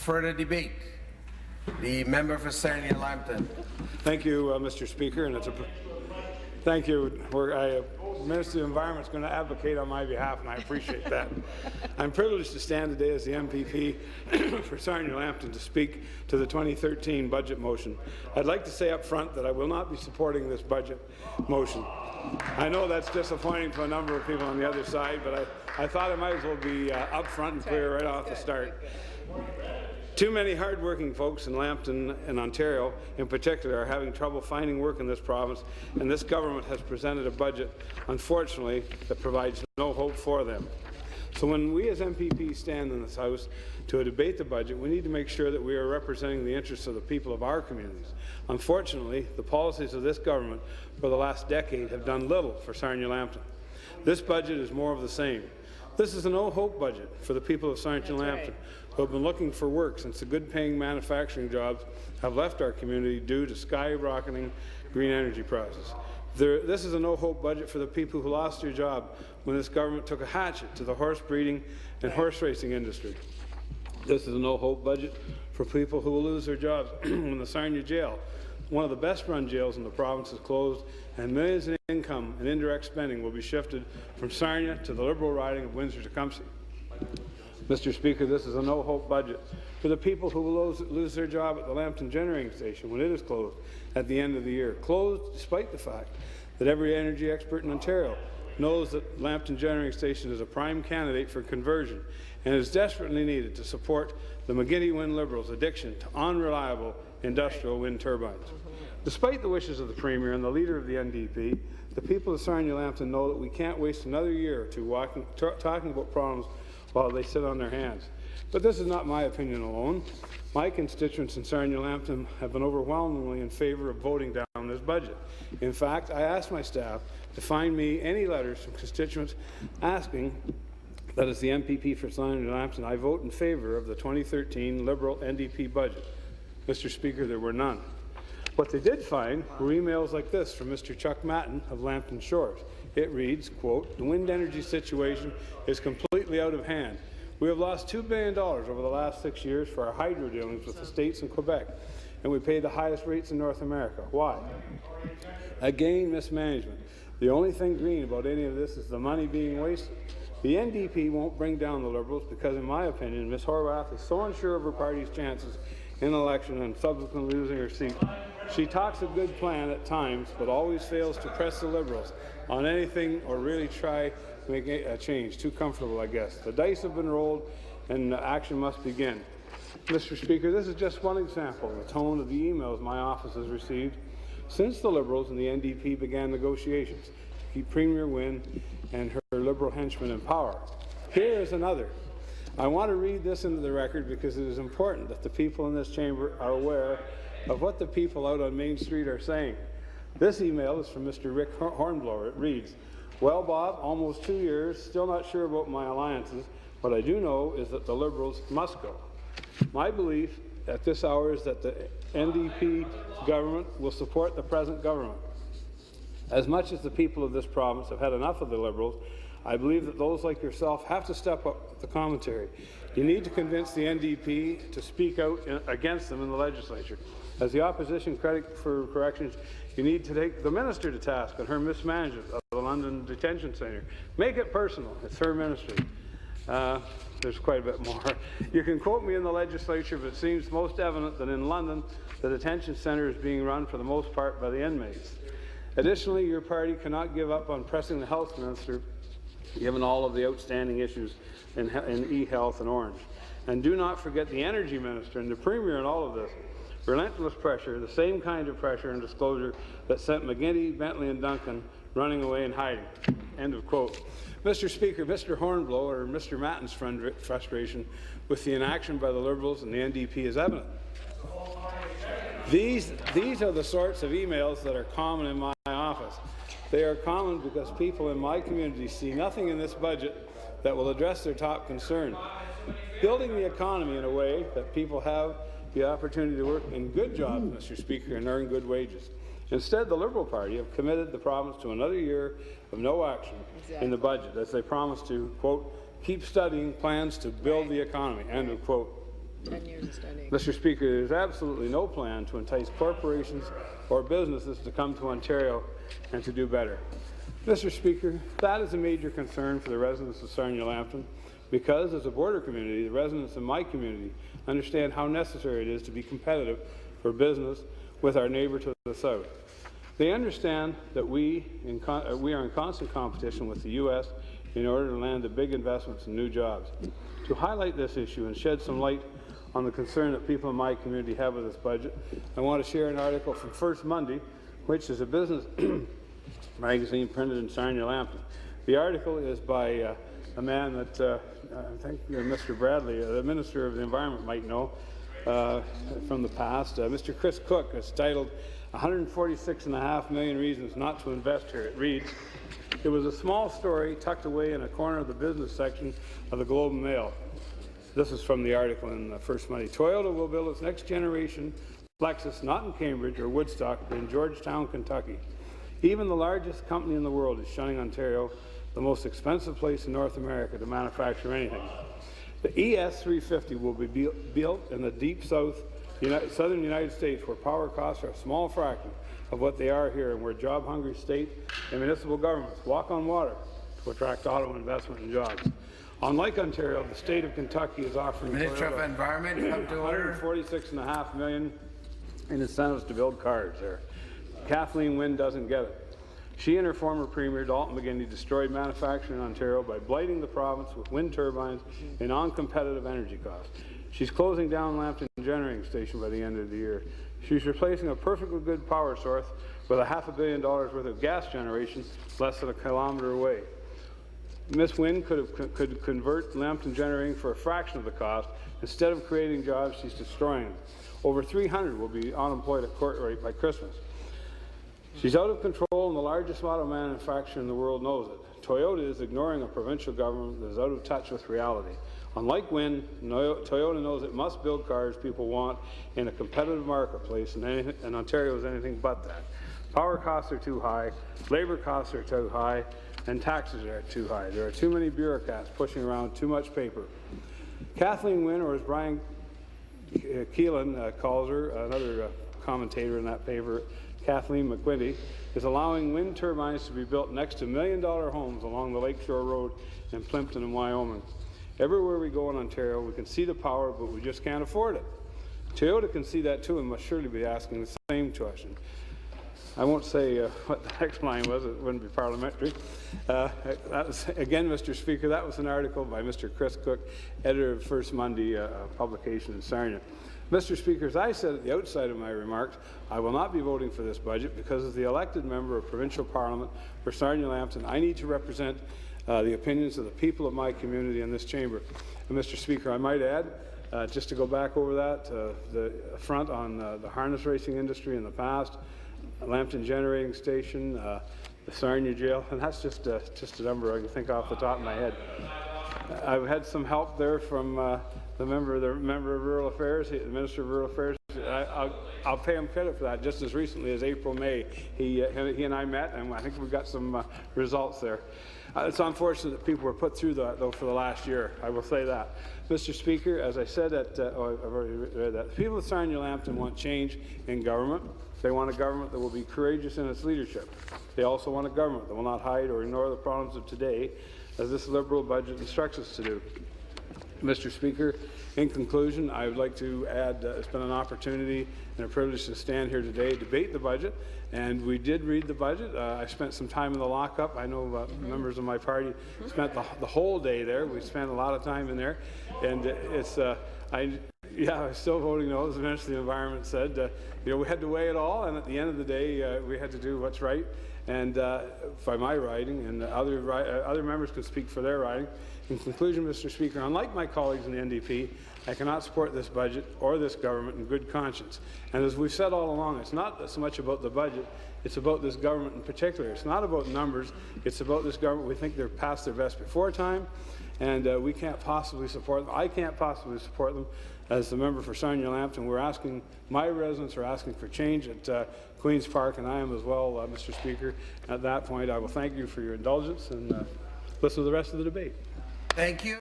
Further debate. The member for Sarnia-Lambton. Thank you, Mr. Speaker, and thank you. Minister of the Environment is going to advocate on my behalf, and I appreciate that. I'm privileged to stand today as the MPP for Sarnia-Lambton to speak to the 2013 budget motion. I'd like to say up front that I will not be supporting this budget motion. I know that's disappointing to a number of people on the other side, but I thought I might as well be upfront and clear right off the start. Too many hard-working folks in Lambton and Ontario in particular are having trouble finding work in this province, and this government has presented a budget, unfortunately, that provides no hope for them. So when we as MPPs stand in this House to debate the budget, we need to make sure that we are representing the interests of the people of our communities. Unfortunately, the policies of this government for the last decade have done little for Sarnia-Lambton. This budget is more of the same. This is a no-hope budget for the people of Sarnia-Lambton, who have been looking for work since the good-paying manufacturing jobs have left our community due to skyrocketing green energy prices. This is a no-hope budget for the people who lost their job when this government took a hatchet to the horse breeding and horse racing industry. This is a no-hope budget for people who will lose their jobs when the Sarnia jail, one of the best-run jails in the province, is closed, and millions in income and indirect spending will be shifted from Sarnia to the Liberal riding of Windsor-Tecumseh. Mr. Speaker, this is a no-hope budget for the people who will lose their job at the Lambton Generating Station when it is closed at the end of the year. Closed despite the fact that every energy expert in Ontario knows that Lambton Generating Station is a prime candidate for conversion and is desperately needed to support the McGuinty Wind Liberals' addiction to unreliable industrial wind turbines. Despite the wishes of the Premier and the leader of the NDP, the people of Sarnia-Lambton know that we can't waste another year or two talking about problems while they sit on their hands. But this is not my opinion alone. My constituents in Sarnia-Lambton have been overwhelmingly in favour of voting down this budget. In fact, I asked my staff to find me any letters from constituents asking that as the MPP for Sarnia-Lambton, I vote in favour of the 2013 Liberal NDP budget. Mr. Speaker, there were none. What they did find were emails like this from Mr. Chuck Matton of Lambton Shores. It reads, quote, "The wind energy situation is completely out of hand. We have lost $2 billion over the last 6 years for our hydro dealings with the states and Quebec, and we pay the highest rates in North America. Why? Again, mismanagement. The only thing green about any of this is the money being wasted. The NDP won't bring down the Liberals because, in my opinion, Ms. Horwath is so unsure of her party's chances in an election and subsequently losing her seat. She talks a good plan at times, but always fails to press the Liberals on anything or really try to make a change. Too comfortable, I guess. The dice have been rolled and action must begin." Mr. Speaker, this is just one example of the tone of the emails my office has received since the Liberals and the NDP began negotiations to keep Premier Wynne and her Liberal henchmen in power. Here is another. I want to read this into the record because it is important that the people in this chamber are aware of what the people out on Main Street are saying. This email is from Mr. Rick Hornblower. It reads, "Well, Bob, almost 2 years, still not sure about my alliances. What I do know is that the Liberals must go. My belief at this hour is that the NDP government will support the present government. As much as the people of this province have had enough of the Liberals, I believe that those like yourself have to step up with the commentary. You need to convince the NDP to speak out against them in the legislature. As the opposition critic for corrections, you need to take the minister to task on her mismanagement of the London Detention Centre. Make it personal. It's her ministry." There's quite a bit more. "You can quote me in the legislature, but it seems most evident that in London, the detention centre is being run for the most part by the inmates. Additionally, your party cannot give up on pressing the health minister, given all of the outstanding issues in e-health and Orange. And do not forget the energy minister and the premier in all of this. Relentless pressure, the same kind of pressure and disclosure that sent McGuinty, Bentley and Duncan running away and hiding." End of quote. Mr. Speaker, Mr. Hornblower or Mr. Matton's frustration with the inaction by the Liberals and the NDP is evident. These are the sorts of emails that are common in my office. They are common because people in my community see nothing in this budget that will address their top concern. Building the economy in a way that people have the opportunity to work in good jobs, Mr. Speaker, and earn good wages. Instead, the Liberal Party have committed the province to another year of no action in the budget, as they promised to, quote, "keep studying plans to build the economy," end of quote. 10 years of studying. Mr. Speaker, there is absolutely no plan to entice corporations or businesses to come to Ontario and to do better. Mr. Speaker, that is a major concern for the residents of Sarnia-Lambton because, as a border community, the residents in my community understand how necessary it is to be competitive for business with our neighbour to the south. They understand that we are in constant competition with the U.S. in order to land the big investments and new jobs. To highlight this issue and shed some light on the concern that people in my community have with this budget, I want to share an article from First Monday, which is a business magazine printed in Sarnia-Lambton. The article is by a man that I think Mr. Bradley, the Minister of the Environment, might know from the past. Mr. Chris Cook. It's titled 146.5 million reasons not to invest here. It reads, it was a small story tucked away in a corner of the business section of the Globe and Mail. This is from the article in First Money. Toyota will build its next generation Lexus not in Cambridge or Woodstock, but in Georgetown, Kentucky. Even the largest company in the world is shunning Ontario, the most expensive place in North America to manufacture anything. The ES350 will be built in the deep southern United States, where power costs are a small fraction of what they are here, and where job-hungry state and municipal governments walk on water to attract auto investment and jobs. Unlike Ontario, the state of Kentucky is offering Minister of Environment, come to order. $146.5 million in incentives to build cars there. Kathleen Wynne doesn't get it. She and her former Premier, Dalton McGuinty, destroyed manufacturing in Ontario by blighting the province with wind turbines and non-competitive energy costs. She's closing down Lambton Generating Station by the end of the year. She's replacing a perfectly good power source with $500 million worth of gas generation less than a kilometre away. Ms. Wynne could convert Lambton Generating for a fraction of the cost. Instead of creating jobs, she's destroying them. Over 300 will be unemployed at Courtright by Christmas. She's out of control, and the largest auto manufacturer in the world knows it. Toyota is ignoring a provincial government that is out of touch with reality. Unlike Wynne, Toyota knows it must build cars people want in a competitive marketplace, and Ontario is anything but that. Power costs are too high, labour costs are too high, and taxes are too high. There are too many bureaucrats pushing around too much paper. Kathleen Wynne, or as Brian Keelan calls her, another commentator in that paper, Kathleen McGuinty, is allowing wind turbines to be built next to million-dollar homes along the Lakeshore Road in Plimpton and Wyoming. Everywhere we go in Ontario, we can see the power, but we just can't afford it. Toyota can see that too and must surely be asking the same question. I won't say what the next line was, it wouldn't be parliamentary. That was, again, Mr. Speaker, that was an article by Mr. Chris Cook, editor of First Monday publication in Sarnia. Mr. Speaker, as I said at the outside of my remarks, I will not be voting for this budget because as the elected member of provincial parliament for Sarnia-Lambton, I need to represent the opinions of the people of my community in this chamber. And Mr. Speaker, I might add, just to go back over that, the front on the harness racing industry in the past, Lambton Generating Station, the Sarnia Jail, and that's just a number I can think off the top of my head. I've had some help there from the member of Rural Affairs, the Minister of Rural Affairs. I'll pay him credit for that. Just as recently as April, May, he and I met, and I think we've got some results there. It's unfortunate that people were put through that, though, for the last year. I will say that. Mr. Speaker, as I said, I've already read that. The people of Sarnia-Lambton want change in government. They want a government that will be courageous in its leadership. They also want a government that will not hide or ignore the problems of today, as this Liberal budget instructs us to do. Mr. Speaker, in conclusion, I would like to add it's been an opportunity and a privilege to stand here today, debate the budget, and we did read the budget. I spent some time in the lockup. I know members of my party spent the whole day there. We spent a lot of time in there, and it's I'm still voting no, as the Minister of the Environment said. We had to weigh it all, and at the end of the day, we had to do what's right. And by my riding, and other members can speak for their riding. In conclusion, Mr. Speaker, unlike my colleagues in the NDP, I cannot support this budget or this government in good conscience. And as we've said all along, it's not so much about the budget, it's about this government in particular. It's not about numbers, it's about this government. We think they're past their best before time, and we can't possibly support them. I can't possibly support them. As the member for Sarnia-Lambton, my residents are asking for change at Queen's Park, and I am as well, Mr. Speaker. At that point, I will thank you for your indulgence and listen to the rest of the debate. Thank you.